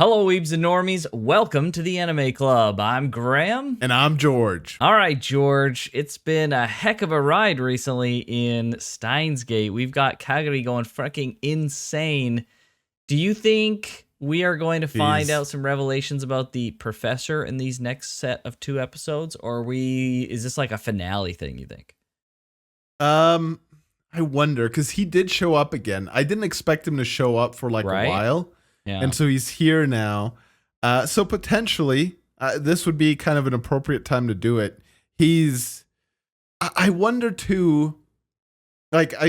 Hello, Weebs and Normies. Welcome to the Anime Club. I'm Graham. And I'm George. All right, George. It's been a heck of a ride recently in Steins Gate. We've got Kagari going fucking insane. Do you think we are going to find out some revelations about the professor in these next set of 2 episodes? Or is this like a finale thing, you think? I wonder, because he did show up again. I didn't expect him to show up for a while. Yeah. And so he's here now. So potentially, this would be kind of an appropriate time to do it. I wonder too,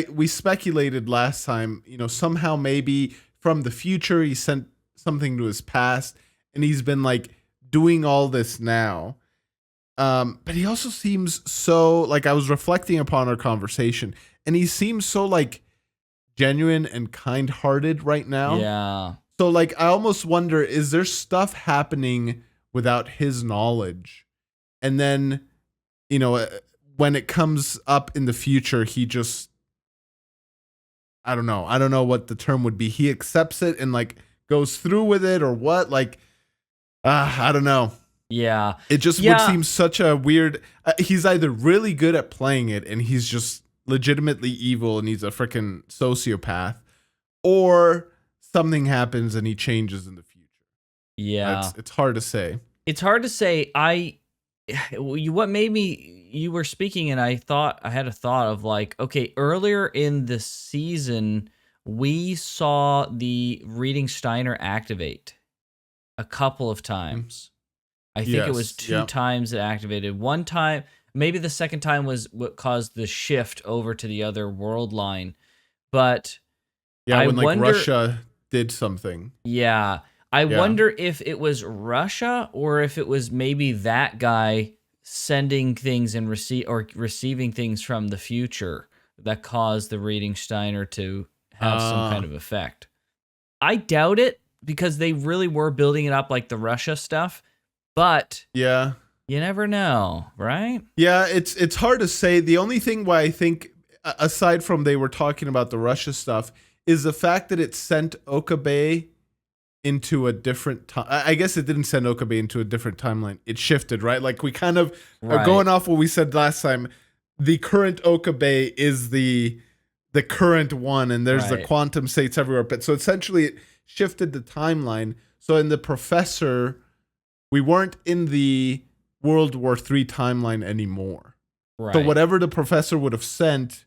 we speculated last time, somehow maybe from the future he sent something to his past and he's been doing all this now. But he also seems so, I was reflecting upon our conversation and he seems so genuine and kind-hearted right now. Yeah. So, I almost wonder, is there stuff happening without his knowledge? And then, when it comes up in the future, he just, I don't know. I don't know what the term would be. He accepts it and, goes through with it or what? I don't know. Yeah. It just would seem such a weird... he's either really good at playing it and he's just legitimately evil and he's a freaking sociopath, or something happens and he changes in the future. Yeah. It's hard to say. It's hard to say. What made me, you were speaking and I had a thought of okay, earlier in the season, we saw the reading Steiner activate a couple of times. I think it was 2 times it activated. One time, maybe the second time was what caused the shift over to the other world line. But yeah, when Russia did something. Yeah. I wonder if it was Russia or if it was maybe that guy sending things and receiving things from the future that caused the reading Steiner to have some kind of effect. I doubt it because they really were building it up like the Russia stuff, but yeah, you never know, right? Yeah, it's hard to say. The only thing why I think, aside from they were talking about the Russia stuff, is the fact that it sent Okabe into a different time. I guess it didn't send Okabe into a different timeline. It shifted, right? We kind of are going off what we said last time. The current Okabe is the current one, and there's the quantum states everywhere. But so essentially it shifted the timeline. So in the Professor, we weren't in the World War III timeline anymore. Right. So whatever the Professor would have sent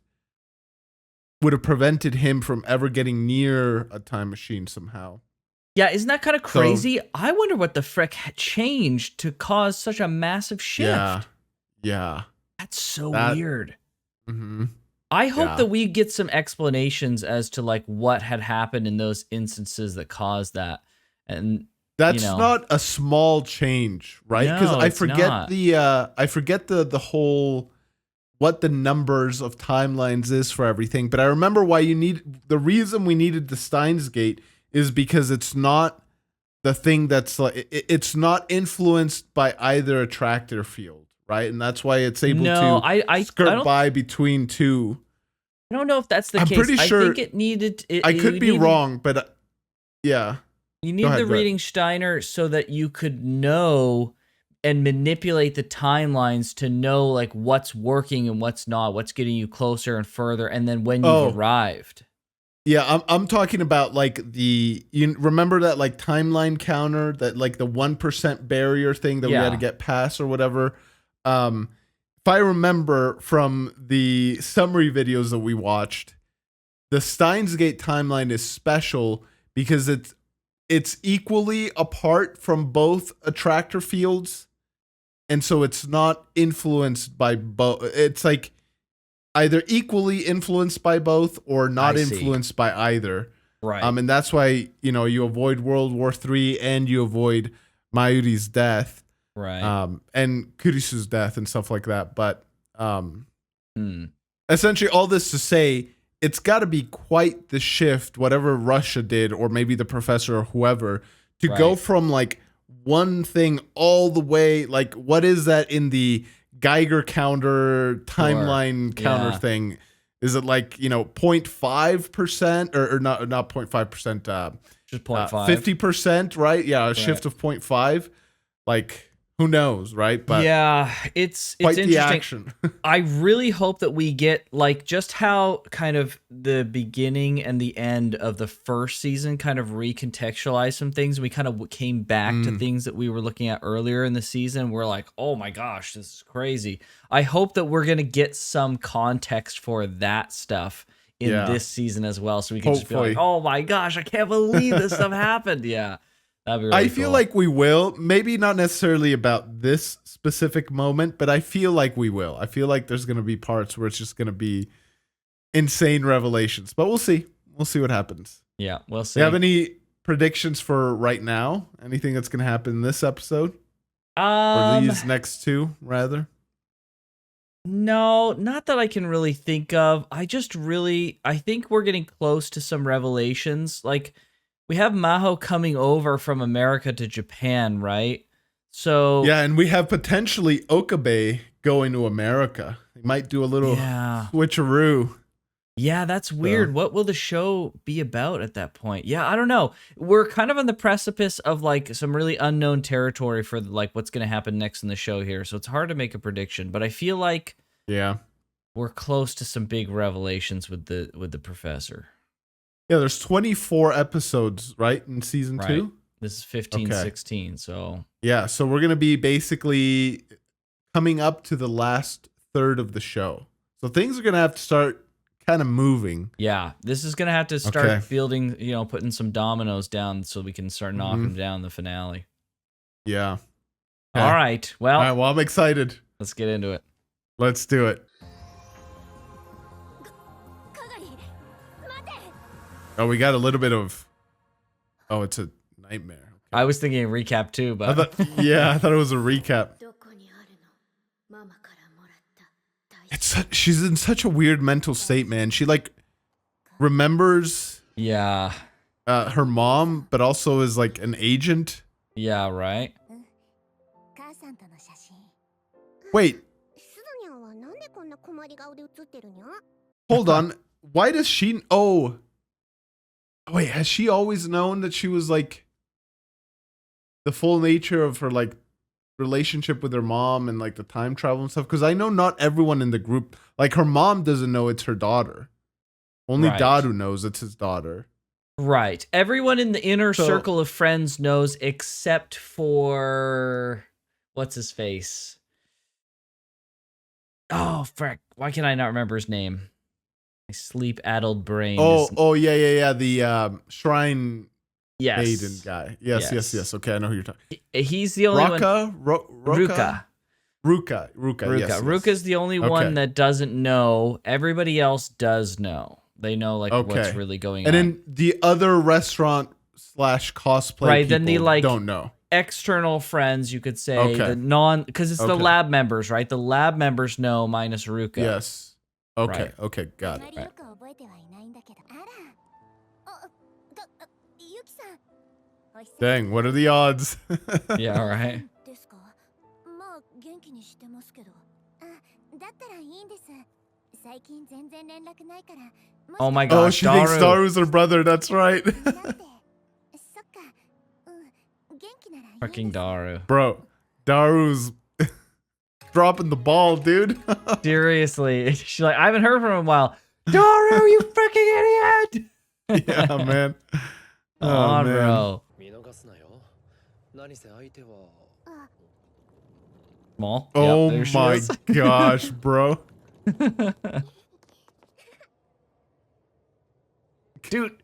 would have prevented him from ever getting near a time machine somehow. Yeah, isn't that kind of crazy? So, I wonder what the frick had changed to cause such a massive shift. Yeah. That's so weird. Mm-hmm. I hope that we get some explanations as to what had happened in those instances that caused that. And that's not a small change, right? Because I forget the whole what the numbers of timelines is for everything. But I remember why the reason we needed the Steins Gate is because it's not the thing that's it's not influenced by either attractor field, right? And that's why it's able to skirt by between two. I don't know if that's the case. I'm pretty sure. I think it needed. I could be wrong, but yeah. You need the reading Steiner so that you could know and manipulate the timelines to know what's working and what's not, what's getting you closer and further, and then when you've arrived. Yeah, I'm talking about you remember that timeline counter, that the 1% barrier thing that we had to get past or whatever. If I remember from the summary videos that we watched, the Steins Gate timeline is special because it's equally apart from both attractor fields, and so it's not influenced by both. It's either equally influenced by both or not influenced by either. Right. And that's why, you avoid World War III and you avoid Mayuri's death. Right. And Krisu's death and stuff like that. But essentially all this to say, it's got to be quite the shift, whatever Russia did, or maybe the Professor or whoever, to go from one thing all the way, what is that in the Geiger counter timeline counter thing? Is it 0.5% or not 0.5%? Just 0.5. 50%, right? Yeah, a shift of 0.5. Like, who knows, right? But yeah, it's quite the interesting. action. I really hope that we get like just how kind of the beginning and the end of the first season kind of recontextualize some things. We kind of came back to things that we were looking at earlier in the season. We're like, oh my gosh, this is crazy. I hope that we're gonna get some context for that stuff in this season as well, so we can just be like, oh my gosh, I can't believe this stuff happened. Yeah. That'd be really I feel like we will. Maybe not necessarily about this specific moment, but I feel like we will. I feel like there's going to be parts where it's just going to be insane revelations. But we'll see. We'll see what happens. Yeah, we'll see. Do you have any predictions for right now? Anything that's going to happen in this episode? Or these next two, rather? No, not that I can really think of. I think we're getting close to some revelations. Like, we have Maho coming over from America to Japan, right? So yeah, and we have potentially Okabe going to America. He might do a little switcheroo. Yeah, that's weird. So, what will the show be about at that point? Yeah, I don't know. We're kind of on the precipice of like some really unknown territory for like what's going to happen next in the show here. So it's hard to make a prediction, but I feel like we're close to some big revelations with the professor. Yeah, there's 24 episodes, right, in season 2? This is 15-16, so... Yeah, so we're going to be basically coming up to the last third of the show. So things are going to have to start kind of moving. Yeah, this is going to have to start building, putting some dominoes down so we can start knocking down the finale. Yeah. Okay. All right, well, I'm excited. Let's get into it. Let's do it. Oh, we got a little bit of... Oh, it's a nightmare. Okay. I was thinking a recap too, but... I thought it was a recap. She's in such a weird mental state, man. She, like, remembers... Yeah. Her mom, but also is, like, an agent. Yeah, right? Wait. Hold on. Why does she... Oh... Wait, has she always known that she was like the full nature of her like relationship with her mom and like the time travel and stuff? Because I know not everyone in the group, like her mom doesn't know it's her daughter. Only Daru knows it's his daughter. Right. Everyone in the inner circle of friends knows except for what's his face? Oh, frick. Why can I not remember his name? My sleep-addled brain. Yeah. The shrine maiden guy. Yes. Okay, I know who you're talking. He's the only one. Ruka. Yes. Ruka's the only one that doesn't know. Everybody else does know. They know like what's really going on. And then the other restaurant / cosplay then the like don't know. External friends, you could say. The because it's the lab members, right? The lab members know minus Ruka. Yes. Okay, got it. Right. Dang, what are the odds? Yeah, right. Oh my gosh, oh, she thinks Daru's her brother, that's right. Fucking Daru. Bro, Daru's dropping the ball, dude. Seriously. She's like, I haven't heard from him in a while. Daru, you freaking idiot! Yeah, man. Oh, man. Bro. Small. Oh my gosh, bro. Dude,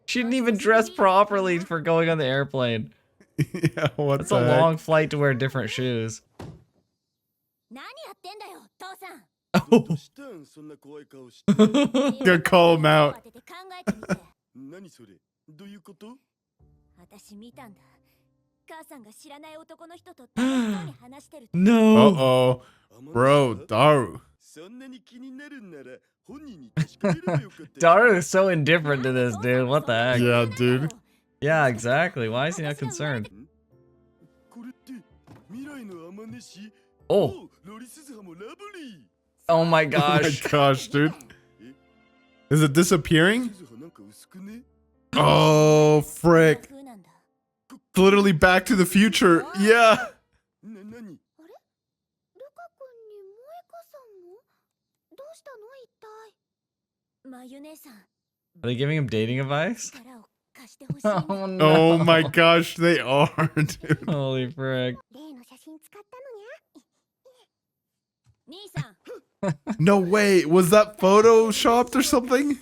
she didn't even dress properly for going on the airplane. Yeah, It's a long flight to wear different shoes. Oh. Gonna call him out. No. Uh-oh. Bro, Daru. Daru is so indifferent to this, dude. What the heck? Yeah, dude. Yeah, exactly. Why is he not concerned? Oh. Oh my gosh. Oh my gosh, dude. Is it disappearing? Oh, frick. Literally Back to the Future. Yeah. Are they giving him dating advice? Oh no. Oh my gosh, they are, dude. Holy frick. No way. Was that photoshopped or something?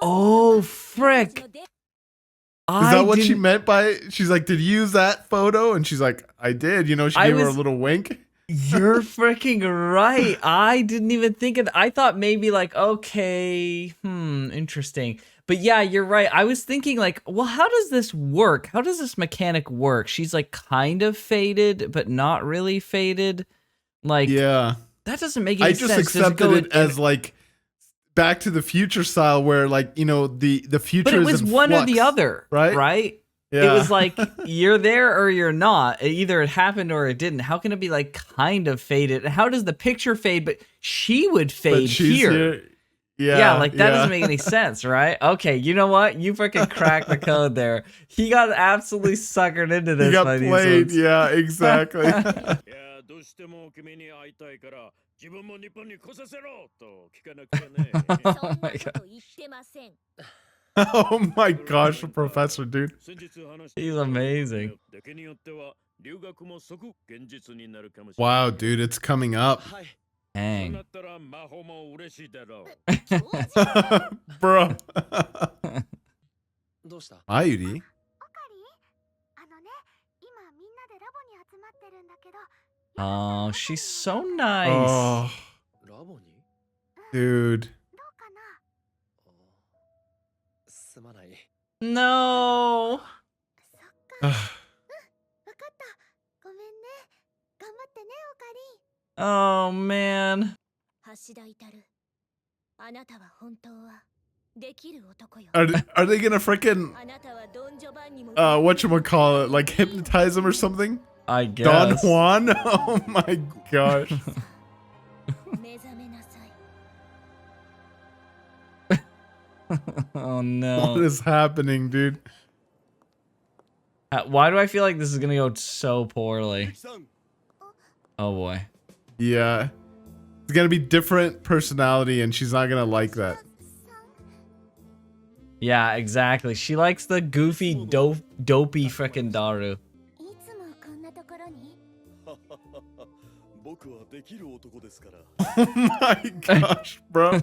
Oh frick. Is that what she meant by, she's like, did you use that photo? And she's like, I did. You know, she gave her a little wink. You're freaking right. I didn't even think of I thought maybe like, okay, interesting. But yeah, you're right. I was thinking like, well, how does this work? How does this mechanic work? She's like kind of faded, but not really faded. Like, yeah, that doesn't make any sense. I just accepted it as like Back to the Future style, where like, you know, the future. But it was one flux, or the other, right? Right. Yeah. It was like you're there or you're not. Either it happened or it didn't. How can it be like kind of faded? And how does the picture fade? But she would fade here. Yeah, like that doesn't make any sense, right? Okay, you know what? You freaking cracked the code there. He got absolutely suckered into this. He got played. Yeah, exactly. Oh my god. Oh my gosh, the professor, dude. He's amazing. Wow, dude, it's coming up. Dang. Bro. Mayuri? Oh, she's so nice. Oh. Dude. No. Oh man. Are they gonna freaking whatchamacallit, like hypnotize him or something? I guess. Don Juan? Oh my gosh. Oh no. What is happening, dude? Why do I feel like this is gonna go so poorly? Oh boy. Yeah. It's gonna be different personality and she's not gonna like that. Yeah, exactly. She likes the goofy, dopey frickin' Daru. Oh my gosh, bro.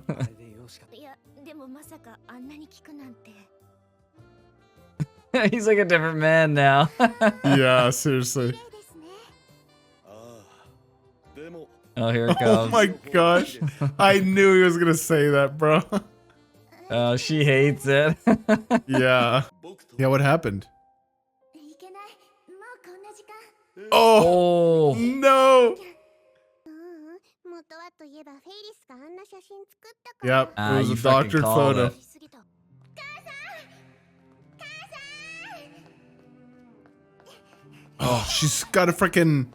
He's like a different man now. Yeah, seriously. Oh, here it comes. Oh my gosh. I knew he was gonna say that, bro. Oh, she hates it. Yeah. Yeah, what happened? Oh, no. Yep, it was a doctored photo. It. Oh, she's got a freaking.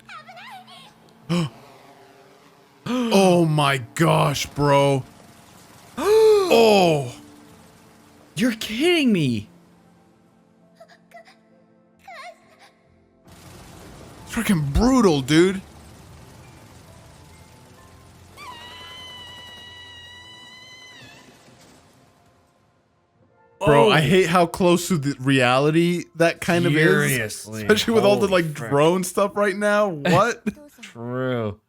Oh my gosh, bro. Oh. You're kidding me. Freaking brutal, dude. Bro, I hate how close to the reality that kind of is. Especially with all the like drone stuff right now. What? True.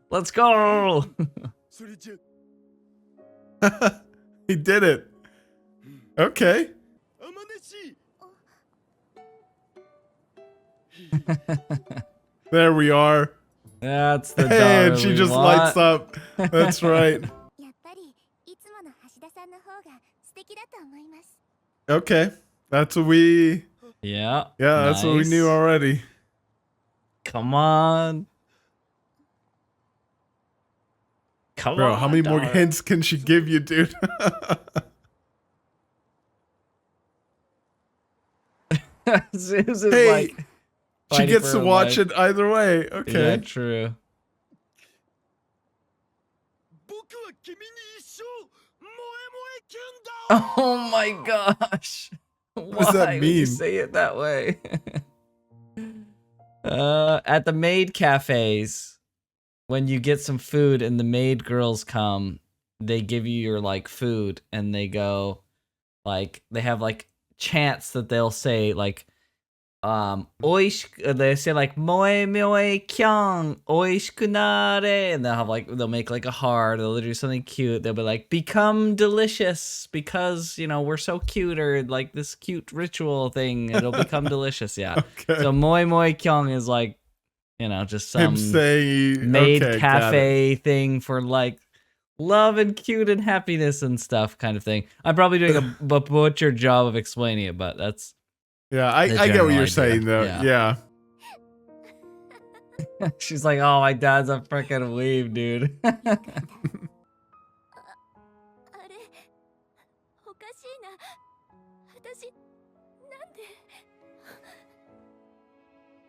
Let's go. He did it. Okay. There we are. That's the Hey, and she just lights up. That's right. Okay. That's what we... Yeah. Yeah, that's what we knew already. Come on. Come Bro, on, how many more Daru. hints can she give you, dude? Zeus is hey, like she gets to watch it either way. Okay. Yeah, true. Oh my gosh. What does that Why would you mean? say it that way? At the maid cafes, when you get some food and the maid girls come, they give you your like food and they go like they have like chants that they'll say like they say like moe moe kyang oishiku nare, and they'll have like they'll make like a heart, they'll do something cute, they'll be like become delicious because you know we're so cute, or like this cute ritual thing, it'll become delicious. Yeah. Okay. So moe moe kyang is like, you know, just some Him saying, maid okay, cafe thing for like love and cute and happiness and stuff kind of thing. I'm probably doing a butcher job of explaining it, but that's yeah, I get what general you're idea. saying though. Yeah. Yeah. She's like, oh, my dad's a freaking weeb, dude.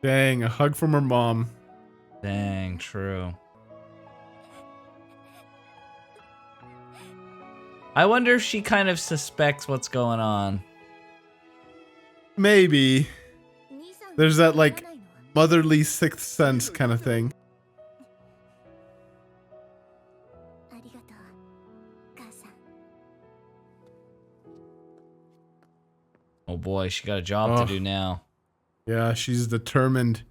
Dang, a hug from her mom. Dang, true. I wonder if she kind of suspects what's going on. Maybe. There's that like motherly sixth sense kind of thing. Oh boy, she got a job to do now. Yeah, she's determined.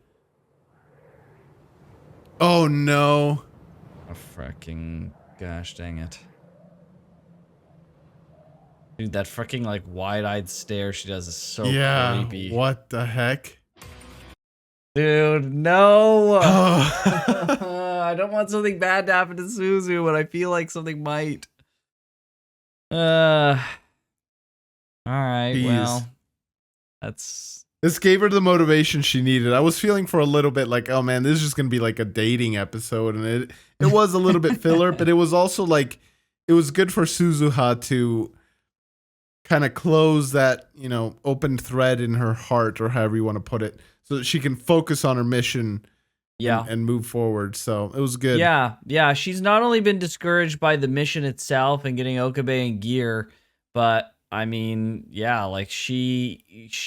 Oh no. Oh, freaking gosh dang it. Dude, that freaking like wide-eyed stare she does is so creepy. What the heck? Dude, no! I don't want something bad to happen to Suzu, but I feel like something might. Alright, well. This gave her the motivation she needed. I was feeling for a little bit like, oh man, this is just gonna be like a dating episode, and it was a little bit filler, but it was also like it was good for Suzuha to kind of close that, you know, open thread in her heart, or however you want to put it, so that she can focus on her mission and move forward. So it was good. Yeah. She's not only been discouraged by the mission itself and getting Okabe in gear, but I mean, yeah, like she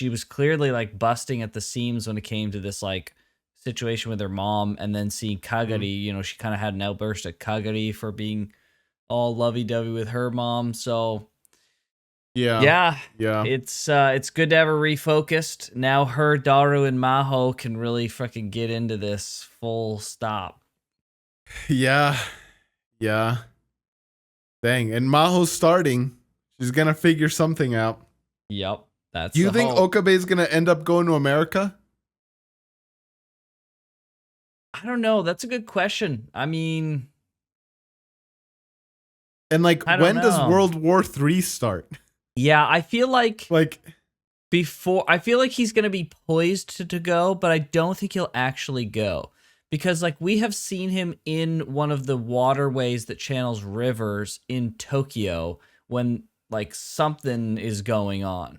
was clearly like busting at the seams when it came to this like situation with her mom, and then seeing Kagari, you know, she kind of had an outburst at Kagari for being all lovey-dovey with her mom. So yeah, it's good to have her refocused. Now her, Daru, and Maho can really fucking get into this full stop. Yeah. Dang, and Maho's starting. She's gonna figure something out. Yep, that's. Do you think Okabe is gonna end up going to America? I don't know. That's a good question. I mean, and like, when does World War III start? Yeah, I feel like before. I feel like he's gonna be poised to go, but I don't think he'll actually go, because like we have seen him in one of the waterways that channels rivers in Tokyo when like something is going on,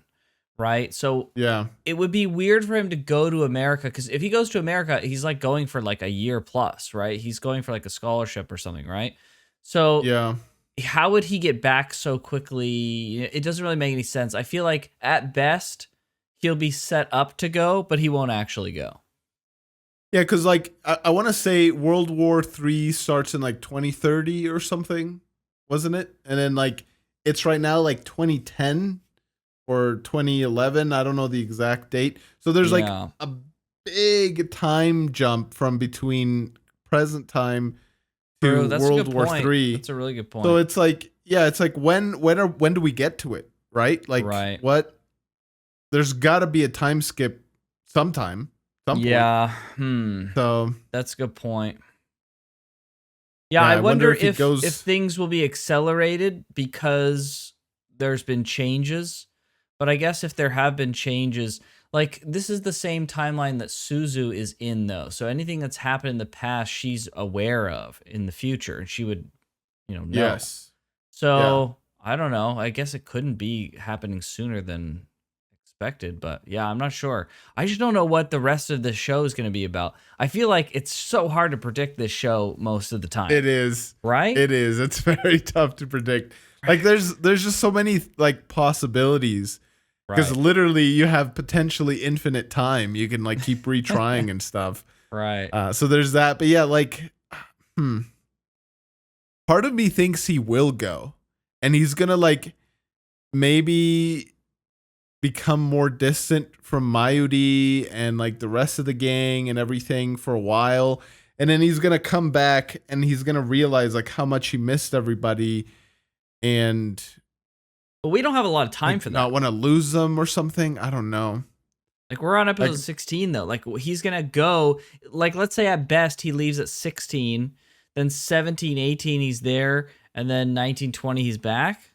right? So yeah, it would be weird for him to go to America, because if he goes to America, he's like going for like a year plus, right? He's going for like a scholarship or something, right? So yeah. How would he get back so quickly? It doesn't really make any sense. I feel like at best he'll be set up to go, but he won't actually go. Yeah, because like I want to say World War III starts in like 2030 or something, wasn't it? And then like it's right now like 2010 or 2011. I don't know the exact date. So there's like a big time jump from between present time to World War III. That's a really good point. So it's like, yeah, it's like when do we get to it, right? Like what? There's got to be a time skip sometime. Yeah. So that's a good point. Yeah, I wonder if things will be accelerated because there's been changes. But I guess if there have been changes, like this is the same timeline that Suzu is in, though. So anything that's happened in the past, she's aware of in the future, and she would, know. Yes. So I don't know. I guess it couldn't be happening sooner than expected, but yeah, I'm not sure. I just don't know what the rest of the show is going to be about. I feel like it's so hard to predict this show most of the time. It is. Right? It is. It's very tough to predict. Like there's just so many like possibilities because literally you have potentially infinite time. You can like keep retrying and stuff. Right. So there's that. But yeah, like, part of me thinks he will go, and he's gonna like maybe become more distant from Mayuri and like the rest of the gang and everything for a while, and then he's gonna come back and he's gonna realize like how much he missed everybody, and but we don't have a lot of time for that. Not want to lose them or something. I don't know. Like we're on episode 16 though. Like he's gonna go. Like let's say at best he leaves at 16, then 17, 18 he's there, and then 19, 20 he's back.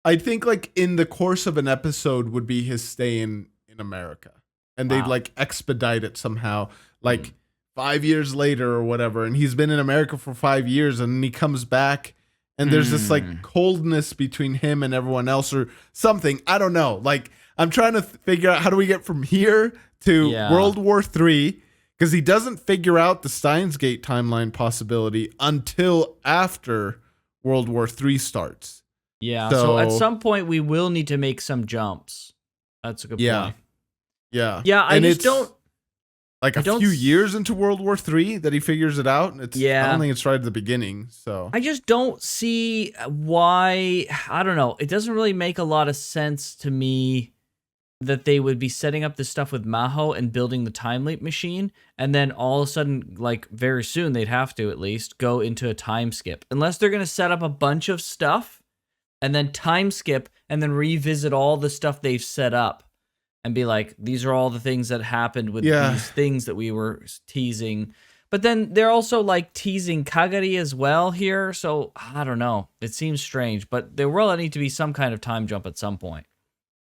I think like in the course of an episode would be his stay in America, and they'd like expedite it somehow, like 5 years later or whatever. And he's been in America for 5 years, and then he comes back, and there's this like coldness between him and everyone else or something. I don't know. Like I'm trying to figure out how do we get from here to World War III, because he doesn't figure out the Steins Gate timeline possibility until after World War III starts. Yeah, so at some point we will need to make some jumps. That's a good point. Yeah. Yeah, I just don't... Like a few years into World War III that he figures it out. I don't think it's right at the beginning, so... I just don't see why... I don't know. It doesn't really make a lot of sense to me that they would be setting up this stuff with Maho and building the time leap machine, and then all of a sudden, like very soon, they'd have to at least go into a time skip. Unless they're going to set up a bunch of stuff and then time skip and then revisit all the stuff they've set up and be like, these are all the things that happened with these things that we were teasing. But then they're also like teasing Kagari as well here. So I don't know. It seems strange, but there will need to be some kind of time jump at some point.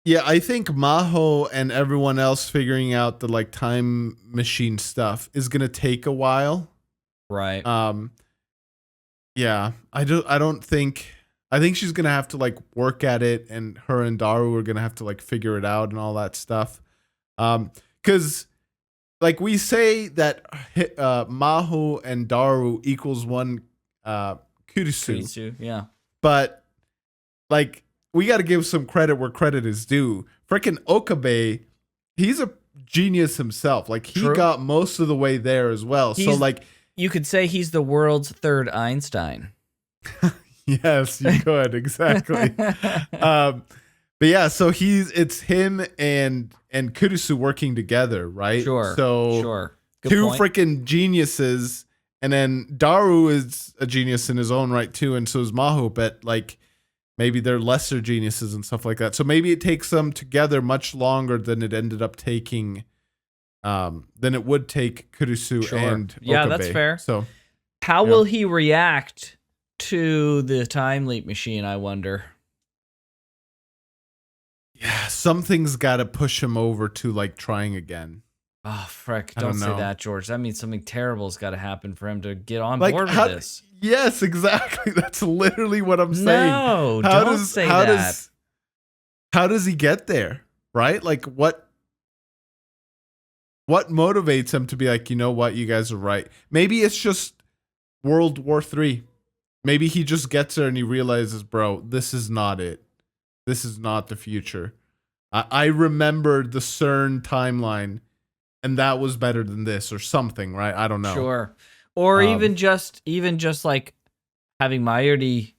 Yeah, I think Maho and everyone else figuring out the like time machine stuff is gonna take a while. Right. Yeah, I think she's gonna have to like work at it, and her and Daru are gonna have to like figure it out and all that stuff. Because like we say that Maho and Daru equals one Krisu. Yeah. But like we got to give some credit where credit is due. Frickin' Okabe, he's a genius himself. Like he got most of the way there as well. So like you could say he's the world's third Einstein. Yes, you could. Exactly. But yeah, so it's him and Krisu working together, right? Sure. So Good two point. freaking geniuses, and then Daru is a genius in his own right too, and so is Maho, but like maybe they're lesser geniuses and stuff like that. So maybe it takes them together much longer than it ended up taking, than it would take Krisu and Okabe. Yeah, that's fair. So how will he react to the time leap machine, I wonder? Yeah, something's got to push him over to like trying again. Oh, frick. Don't say that, George. That means something terrible's got to happen for him to get on board with this. Yes, exactly. That's literally what I'm saying. No, don't say that. How does he get there? Right? Like what motivates him to be like, you know what, you guys are right. Maybe it's just World War III. Maybe he just gets there and he realizes, bro, this is not it. This is not the future. I remembered the CERN timeline, and that was better than this or something, right? I don't know. Sure. Or even just like having Mayuri.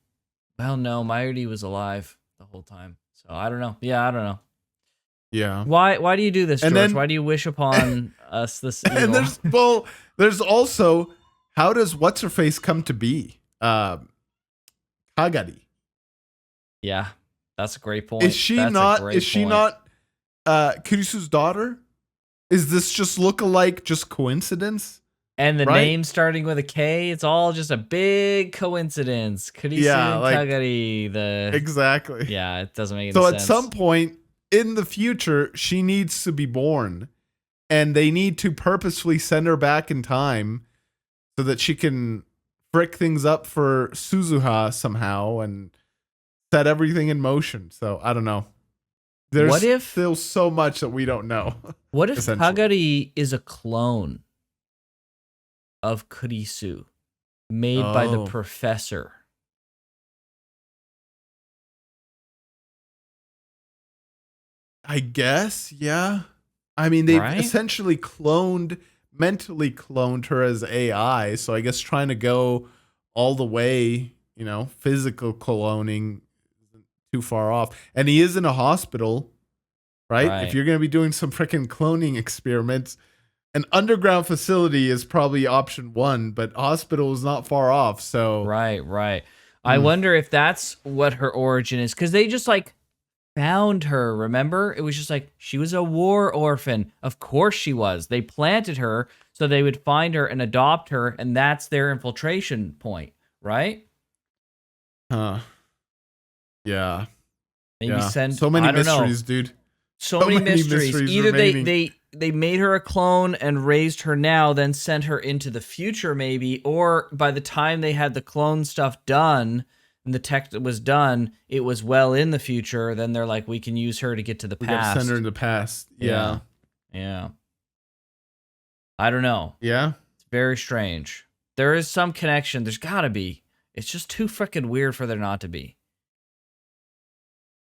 Well, no, Mayuri was alive the whole time. So I don't know. Yeah, I don't know. Yeah. Why do you do this, George? Then, why do you wish upon us this evil? And there's also, how does what's her face come to be? Kagari. Yeah, that's a great point. Is she not Kirisu's daughter? Is this just look-alike, just coincidence? And the name starting with a K, it's all just a big coincidence. Krisu and Kagari. Exactly. Yeah, it doesn't make any sense. So at some point in the future, she needs to be born, and they need to purposefully send her back in time so that she can frick things up for Suzuha somehow and set everything in motion. So I don't know. There's still so much that we don't know. What if Kagari is a clone of Krisu made by the professor? I guess, yeah. I mean, they've essentially mentally cloned her as AI. So I guess trying to go all the way, you know, physical cloning isn't too far off. And he is in a hospital, right? If you're going to be doing some freaking cloning experiments, an underground facility is probably option one, but hospital is not far off. So right. I wonder if that's what her origin is, because they just like found her. Remember, it was just like she was a war orphan. Of course she was. They planted her so they would find her and adopt her, and that's their infiltration point, right? Yeah. Maybe send so many mysteries, dude. So many mysteries. Either they made her a clone and raised her now, then sent her into the future, maybe, or by the time they had the clone stuff done and the tech that was done, it was well in the future. Then they're like, we can use her to get to the past. Send her in the past. Yeah. I don't know. Yeah. It's very strange. There is some connection. There's got to be. It's just too freaking weird for there not to be.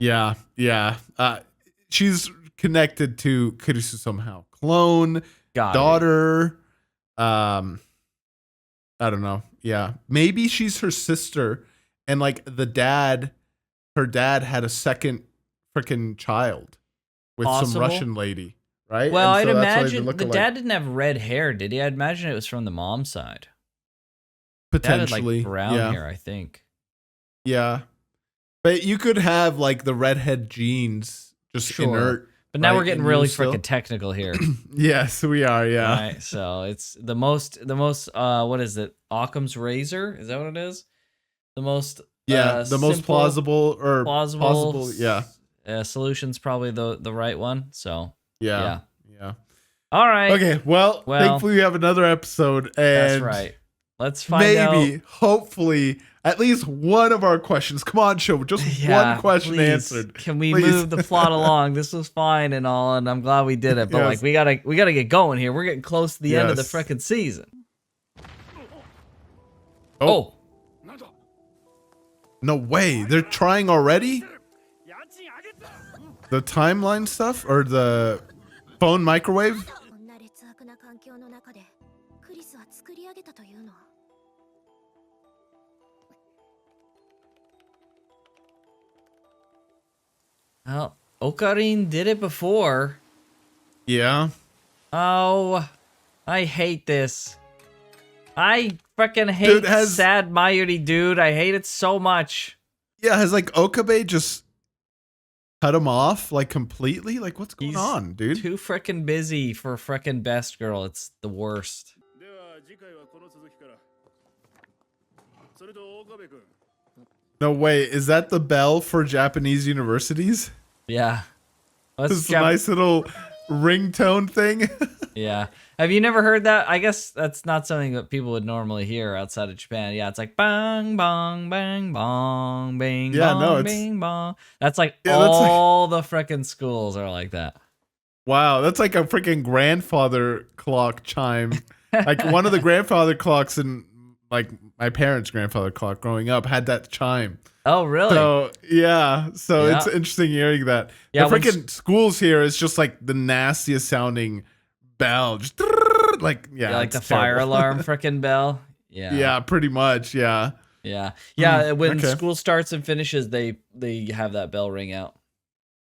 Yeah. She's connected to Krisu somehow. Clone, daughter. I don't know. Yeah. Maybe she's her sister, and like her dad had a second freaking child with some Russian lady, right? Well, I'd imagine the dad didn't have red hair, did he? I'd imagine it was from the mom's side. Potentially. Dad had, like, brown hair, I think. Yeah. But you could have like the redhead genes just inert. But now we're getting really freaking technical here. Yes, we are. Yeah. All right. So it's the most. What is it? Occam's razor? Is that what it is? The most. The most plausible. Yeah. Solution's probably the right one. So. Yeah. All right. Okay. Well, thankfully we have another episode, and that's right. Let's find out. Hopefully, at least one of our questions. Come on, show just one question answered. Can we move the plot along? This was fine and all, and I'm glad we did it. But like, we gotta get going here. We're getting close to the end of the frickin' season. Oh. No way! They're trying already. The timeline stuff or the phone microwave. Well, Ocarine did it before. Yeah. Oh, I hate this. I freaking hate sad Mayuri, dude. I hate it so much. Yeah, has like Okabe just cut him off like completely? Like, what's going on, dude? Too freaking busy for freaking best girl. It's the worst. No way. Is that the bell for Japanese universities? Yeah. This is a nice little ringtone thing. Yeah. Have you never heard that? I guess that's not something that people would normally hear outside of Japan. Yeah, it's like bang, bong, bang, bong, bang, bong, bang, bong. That's like all the frickin' schools are like that. Wow, that's like a freaking grandfather clock chime. Like one of the grandfather clocks in like my parents' grandfather clock growing up had that chime. Oh, really? So, yeah. So it's interesting hearing that. Yeah, the freaking schools here is just like the nastiest sounding bell. Just like, like the fire alarm freaking bell. Yeah. Yeah, pretty much. Yeah. Yeah. Yeah. When school starts and finishes, they have that bell ring out.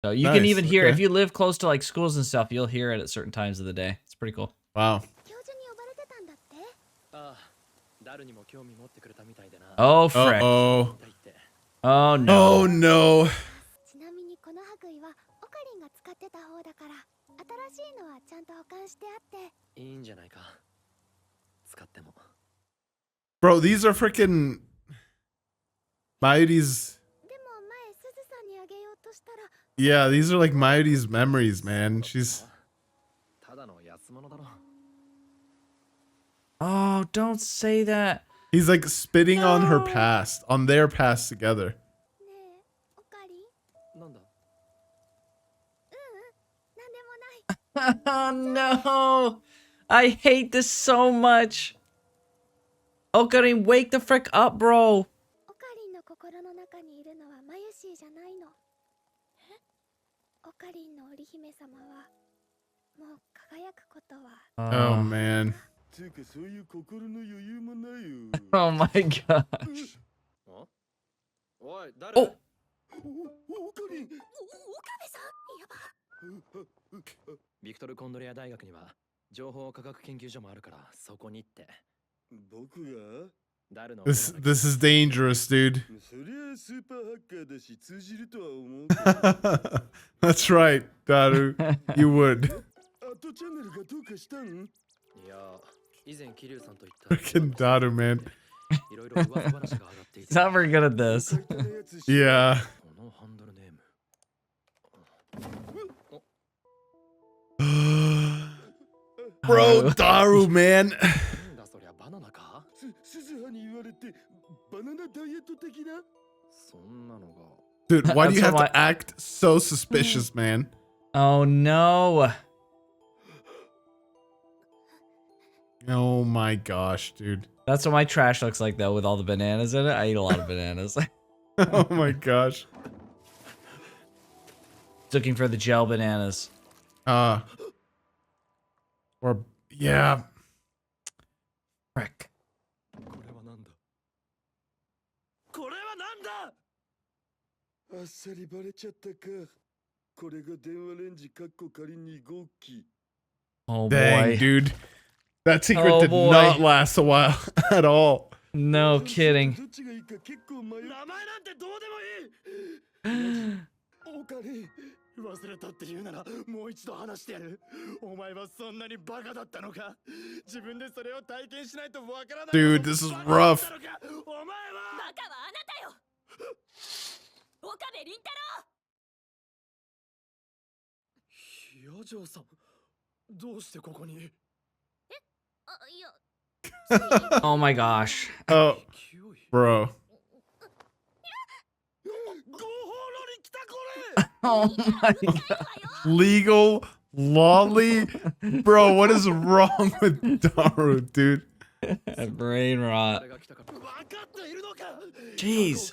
So you can even hear, if you live close to like schools and stuff, you'll hear it at certain times of the day. It's pretty cool. Wow. Oh, frick. Oh, no. Oh, no. Bro, these are freaking Mayuri's. Yeah, these are like Mayuri's memories, man. She's. Oh, don't say that. He's like spitting on her past, on their past together. Oh no! I hate this so much. Okarin, wake the frick up, bro. Oh man. Oh my gosh. Oh. ビクトル・コンドリア大学には情報科学研究所もあるからそこにって僕が This is dangerous, dude. That's right, Daru. You would. Freaking Daru, man. He's not very good at this. Yeah. Bro, Daru, man. Dude, why do you have to act so suspicious, man? Oh no. Oh my gosh, dude. That's what my trash looks like though, with all the bananas in it. I eat a lot of bananas. Oh my gosh. Looking for the gel bananas. Or yeah. Frick. Oh boy. Dang, dude. That secret did not last a while at all. No kidding. Dude, this is rough. Oh my gosh. Oh, bro. Oh my god. Legal lolly? Bro, what is wrong with Daru, dude? Brain rot. Jeez.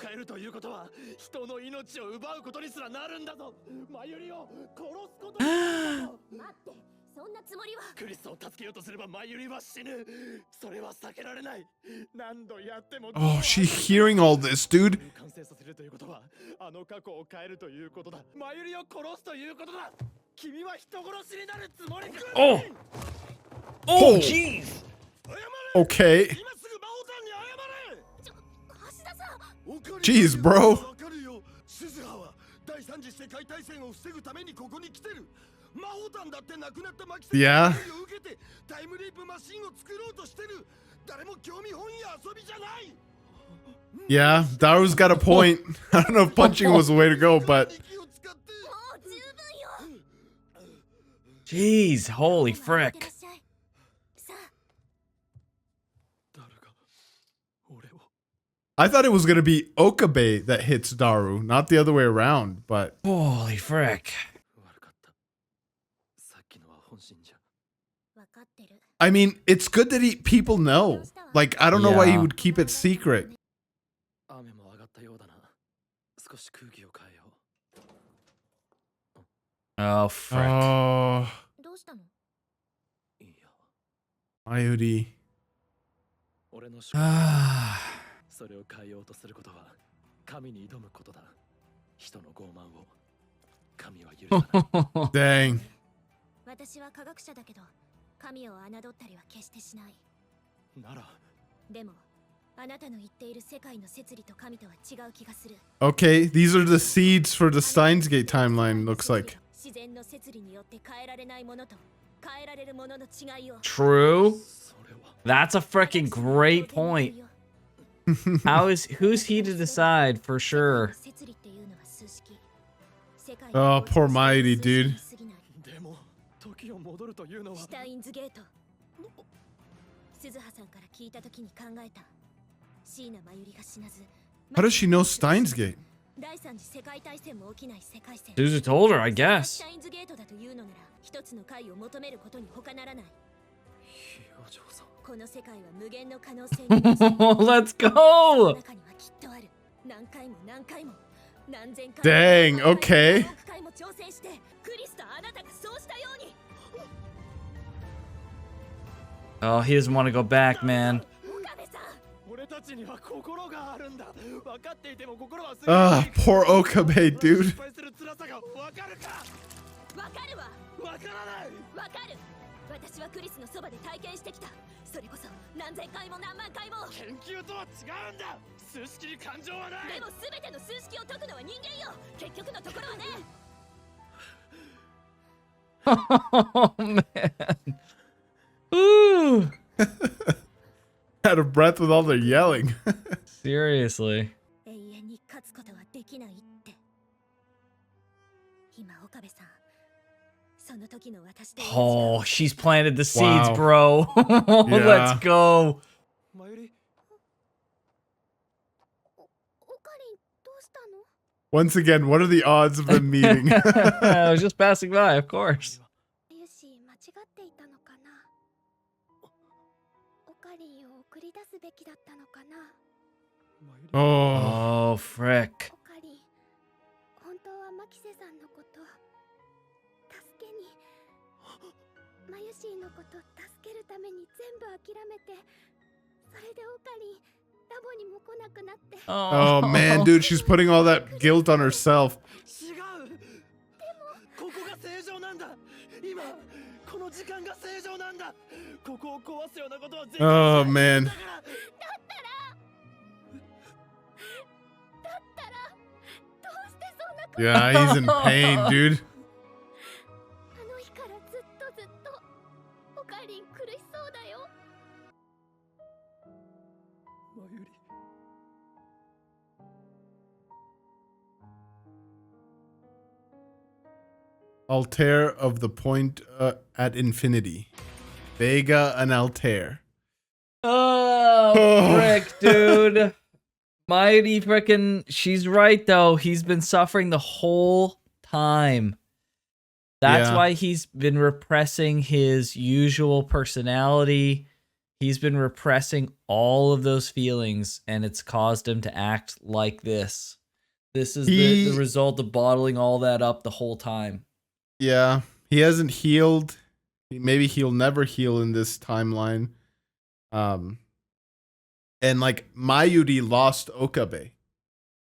Oh, she's hearing all this, dude. Oh. Oh, jeez. Okay. Jeez, bro. Yeah. Yeah, Daru's got a point. I don't know if punching was the way to go, but... Jeez, holy frick. I thought it was going to be Okabe that hits Daru, not the other way around, but... Holy frick. I mean, it's good that people know. Like, I don't know why he would keep it secret. Oh, frick. Oh. Mayuri. Dang. Okay, these are the seeds for the Steins Gate timeline, looks like. True. That's a freaking great point. Who's he to decide for sure? Oh, poor Mayuri, dude. How does she know Steins Gate? Suzu told her, I guess. Let's go! Dang, okay. Oh, he doesn't want to go back, man. Ah, poor Okabe, dude. Oh, man. Ooh. Out of breath with all the yelling. Seriously. Oh, she's planted the seeds, Wow. bro. Let's go. Once again, what are the odds of them meeting? I was just passing by, of course. Oh, frick. Oh man, dude, she's putting all that guilt on herself. Oh man. Yeah, he's in pain, dude. Altair of the point at infinity. Vega and Altair. Oh, frick, dude. Mighty frickin', she's right, though. He's been suffering the whole time. That's why he's been repressing his usual personality. He's been repressing all of those feelings, and it's caused him to act like this. This is the result of bottling all that up the whole time. Yeah, he hasn't healed. Maybe he'll never heal in this timeline. And like Mayuri lost Okabe.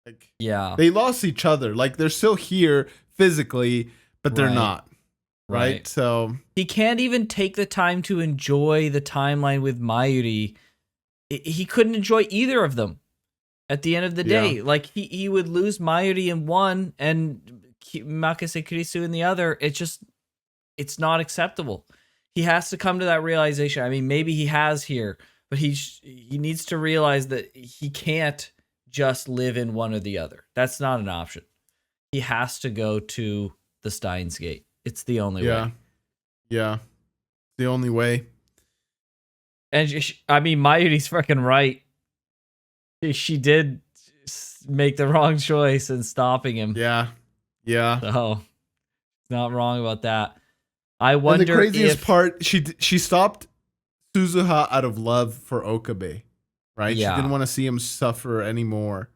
Like, yeah, they lost each other. Like, they're still here physically, but they're not. Right? So he can't even take the time to enjoy the timeline with Mayuri. He couldn't enjoy either of them at the end of the day. Like, he would lose Mayuri in one and Makase Krisu in the other. It's not acceptable. He has to come to that realization. I mean, maybe he has here, but he needs to realize that he can't just live in one or the other. That's not an option. He has to go to the Steins Gate. It's the only way. Yeah. The only way. And I mean, Mayuri's freaking right. She did make the wrong choice in stopping him. Yeah. So, not wrong about that. I wonder and the craziest part, she stopped Suzuha out of love for Okabe, right? Yeah. She didn't want to see him suffer anymore.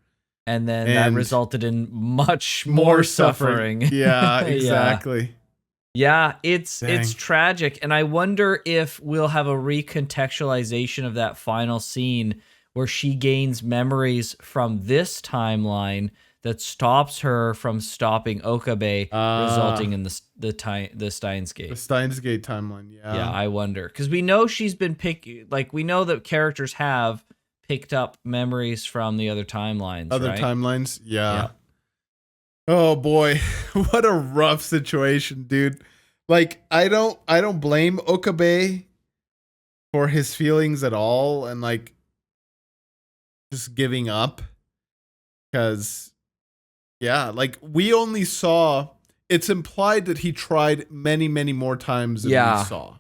And then that resulted in much more suffering. Yeah, exactly. Yeah, it's tragic. And I wonder if we'll have a recontextualization of that final scene where she gains memories from this timeline that stops her from stopping Okabe, resulting in the Steins Gate. The Steins Gate timeline, yeah. Yeah, I wonder. Because we know she's been we know that characters have picked up memories from the other timelines, timelines, yeah. Oh boy, what a rough situation, dude. Like, I don't blame Okabe for his feelings at all and like just giving up. Because like we only saw, it's implied that he tried many, many more times than we saw.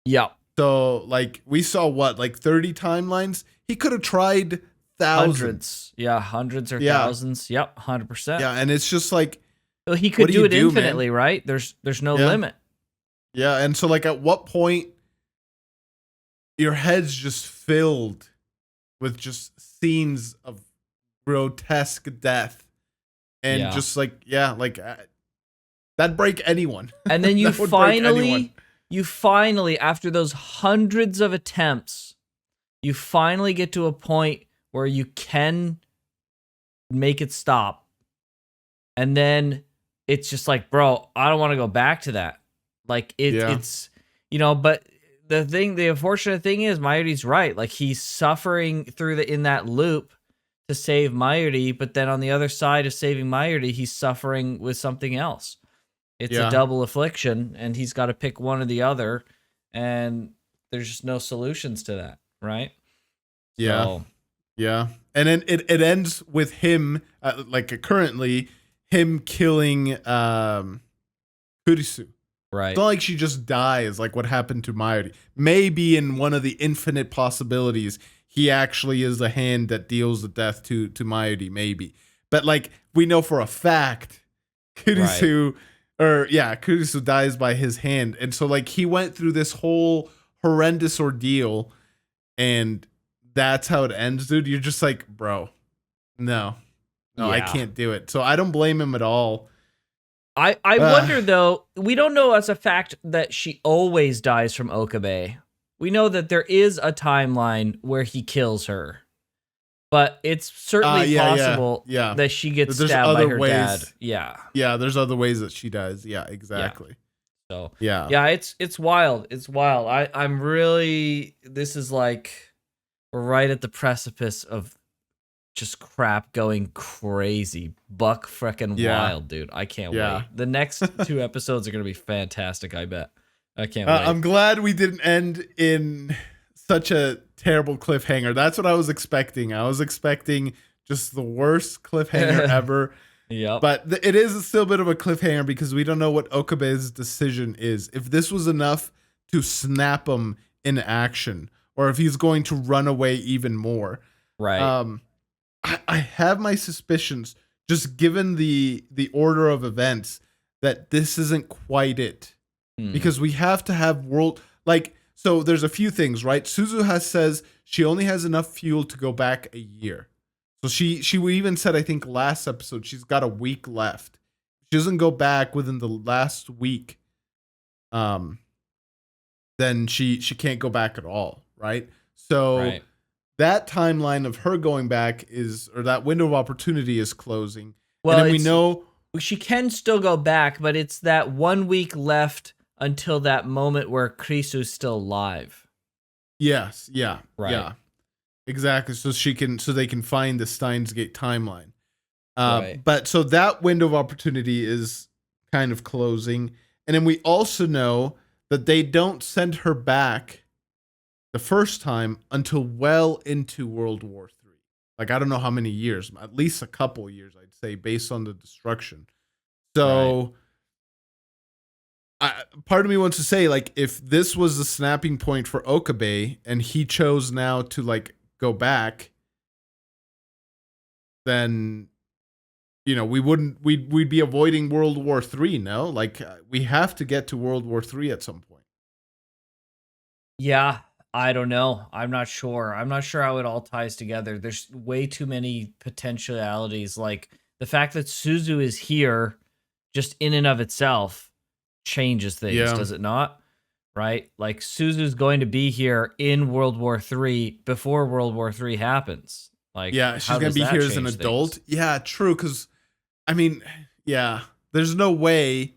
Yeah. So like we saw what, like 30 timelines? He could have tried thousands. Hundreds or Yeah. thousands. Yep, 100%. Yeah, and it's just like, Well, he what could do do you it do, infinitely, man? right? There's no Yeah. limit. Yeah, and so like at what point your head's just filled with just scenes of grotesque death and Yeah. just like that'd break anyone. And then you That would break anyone. finally, after those hundreds of attempts, you finally get to a point where you can make it stop. And then it's just like, bro, I don't want to go back to that. Like it's, but the unfortunate thing is Mayuri's right. Like he's suffering in that loop to save Mayuri, but then on the other side of saving Mayuri, he's suffering with something else. It's a double affliction, and he's got to pick one or the other, and there's just no solutions to that, right? Yeah. So, yeah. And then it ends with him, currently, him killing Kurisu. right. It's not like she just dies like what happened to Mayuri. Maybe in one of the infinite possibilities, he actually is the hand that deals the death to Mayuri, maybe. But like we know for a fact, Kurisu dies by his hand. And so like he went through this whole horrendous ordeal, and that's how it ends, dude. You're just like, bro, no, I can't do it. So I don't blame him at all. I wonder, though, we don't know as a fact that she always dies from Okabe. We know that there is a timeline where he kills her. But it's certainly possible that she gets stabbed by her dad. Yeah. Yeah, there's other ways that she dies. Yeah, exactly. So, yeah, it's wild. It's wild. I'm really, this is like, we're right at the precipice of just crap going crazy. Buck freaking wild, dude. I can't wait. The next 2 episodes are going to be fantastic, I bet. I can't wait. I'm glad we didn't end in such a terrible cliffhanger. That's what I was expecting. I was expecting just the worst cliffhanger ever. Yep. But it is still a bit of a cliffhanger because we don't know what Okabe's decision is. If this was enough to snap him in action, or if he's going to run away even more. Right. I have my suspicions, just given the order of events, that this isn't quite it. Because we have to have so there's a few things, right? Suzu says she only has enough fuel to go back a year. So she even said, I think last episode, she's got a week left. She doesn't go back within the last week. Then she can't go back at all, right? So that timeline of her going back that window of opportunity is closing. Well, and then we know she can still go back, but it's that 1 week left until that moment where Krisu's still alive. Yes. Yeah. Right. Yeah. Exactly. So they can find the Steins Gate timeline. But so that window of opportunity is kind of closing. And then we also know that they don't send her back the first time until well into World War III. Like, I don't know how many years, at least a couple years, I'd say, based on the destruction. So part of me wants to say, like, if this was the snapping point for Okabe and he chose now to, like, go back, then, we'd be avoiding World War III, no? Like, we have to get to World War III at some point. Yeah, I don't know. I'm not sure. I'm not sure how it all ties together. There's way too many potentialities. Like, the fact that Suzu is here just in and of itself changes things, does it not? Right? Like, Suzu's going to be here in World War III before World War III happens. Like, she's going to be here as an adult. Things? Yeah, true. Because, there's no way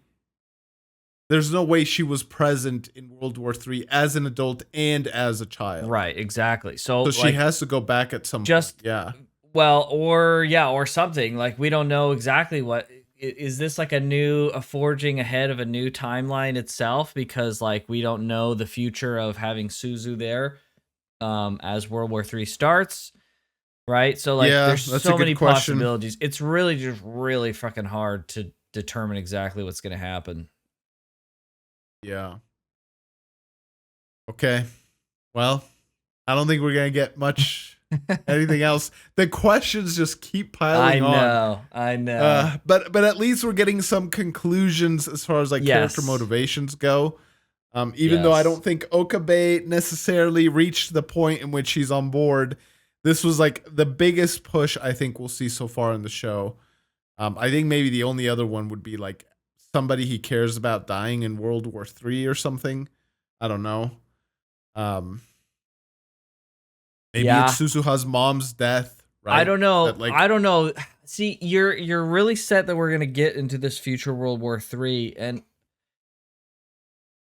she was present in World War III as an adult and as a child. Right, exactly. So she has to go back at some point. Yeah. Well, or something. Like, we don't know exactly what. Is this like a forging ahead of a new timeline itself? Because, like, we don't know the future of having Suzu there as World War III starts. Right? So, like, there's so many possibilities. It's really just really fucking hard to determine exactly what's going to happen. Yeah. Okay. Well, I don't think we're going to get much anything else. The questions just keep piling on. I know. But at least we're getting some conclusions as far as like character motivations go. Even though I don't think Okabe necessarily reached the point in which he's on board, this was like the biggest push I think we'll see so far in the show. I think maybe the only other one would be like somebody he cares about dying in World War III or something. I don't know. Maybe it's Suzuha's mom's death. Right? I don't know. That, I don't know. See, you're really set that we're gonna get into this future World War III, and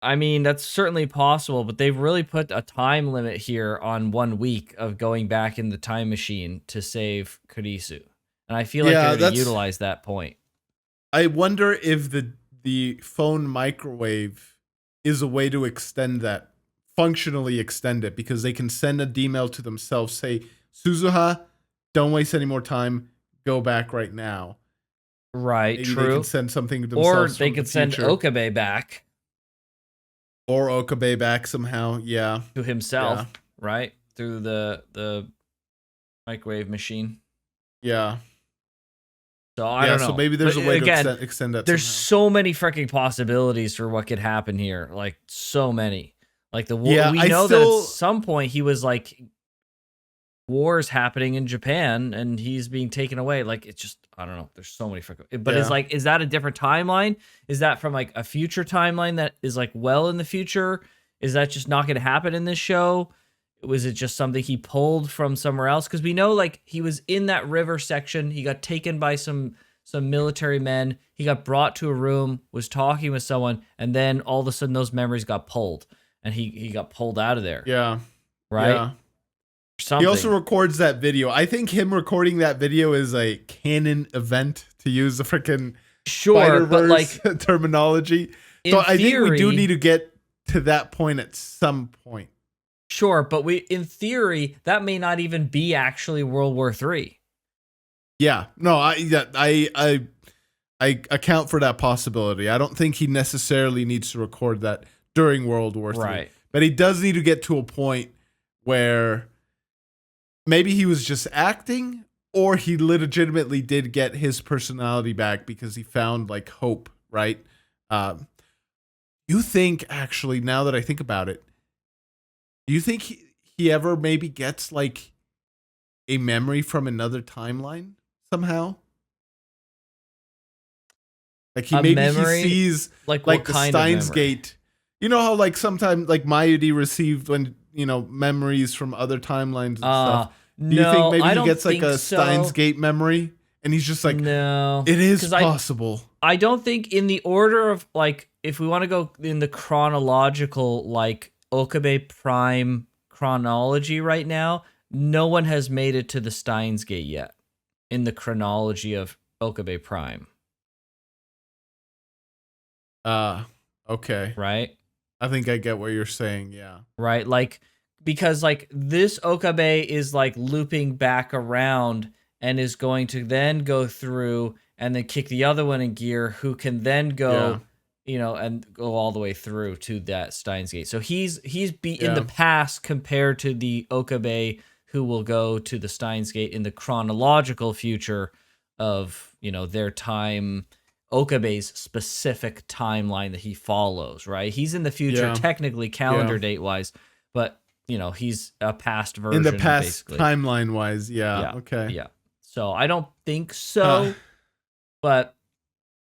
I mean that's certainly possible. But they've really put a time limit here on 1 week of going back in the time machine to save Krisu, and I feel like they're gonna utilize that point. I wonder if the phone microwave is a way to extend that, functionally extend it, because they can send an email to themselves, say, Suzuha, don't waste any more time, go back right now. Right, Maybe true. They can send something to themselves. Or they could send Okabe back. Or Okabe back somehow, yeah. To himself, right? Through the microwave machine. Yeah. So I don't know. So maybe there's a way to extend that. There's somehow. so many freaking possibilities for what could happen here. Like so many. Like we know that at some point he was like wars happening in Japan and he's being taken away. Like it's just I don't know. There's so many freaking. But it's like, is that a different timeline? Is that from like a future timeline that is like well in the future? Is that just not going to happen in this show? Was it just something he pulled from somewhere else? Because we know like he was in that river section. He got taken by some military men. He got brought to a room, was talking with someone, and then all of a sudden those memories got pulled, and he got pulled out of there. Yeah. Right? Yeah. Something. He also records that video. I think him recording that video is a canon event, to use the freaking but like terminology. So I think we do need to get to that point at some point. Sure, but in theory, that may not even be actually World War III. Yeah, no, I account for that possibility. I don't think he necessarily needs to record that during World War III. Right. But he does need to get to a point where maybe he was just acting, or he legitimately did get his personality back because he found like hope, right? You think, actually, now that I think about it, do you think he ever maybe gets like a memory from another timeline somehow? Like he sees like the Steins Gate. You know how like sometimes like Mayuri received when memories from other timelines and stuff. Do you think maybe he gets like a Steins Gate memory and he's just like, no, it is possible. I don't think in the order of like, if we want to go in the chronological like Okabe Prime chronology right now, no one has made it to the Steins Gate yet in the chronology of Okabe Prime. Okay. Right? I think I get what you're saying, yeah. Right? Like, because like this Okabe is like looping back around and is going to then go through and then kick the other one in gear, who can then go and go all the way through to that Steins Gate. So he's in the past compared to the Okabe who will go to the Steins Gate in the chronological future of, their time, Okabe's specific timeline that he follows, right? He's in the future, technically calendar date wise, but he's a past version. In the past, basically. Timeline wise, okay. Yeah. So I don't think so, but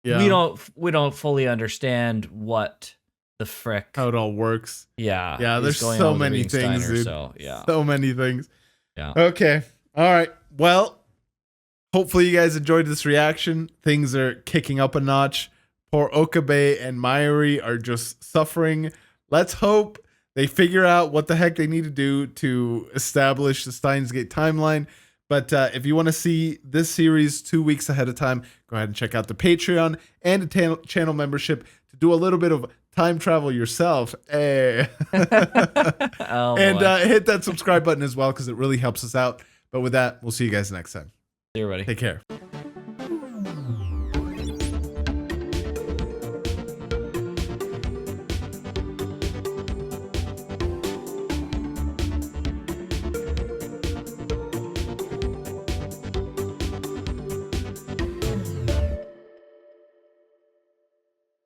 we don't fully understand what the frick, how it all works. Yeah. Yeah, there's so many things, dude. So, yeah. So many things. Yeah. Okay. All right. Well, hopefully you guys enjoyed this reaction. Things are kicking up a notch. Poor Okabe and Mayuri are just suffering. Let's hope they figure out what the heck they need to do to establish the Steins Gate timeline. But if you want to see this series 2 weeks ahead of time, go ahead and check out the Patreon and the channel membership to do a little bit of time travel yourself. Hey. And hit that subscribe button as well, because it really helps us out. But with that, we'll see you guys next time. See you, everybody. Take care.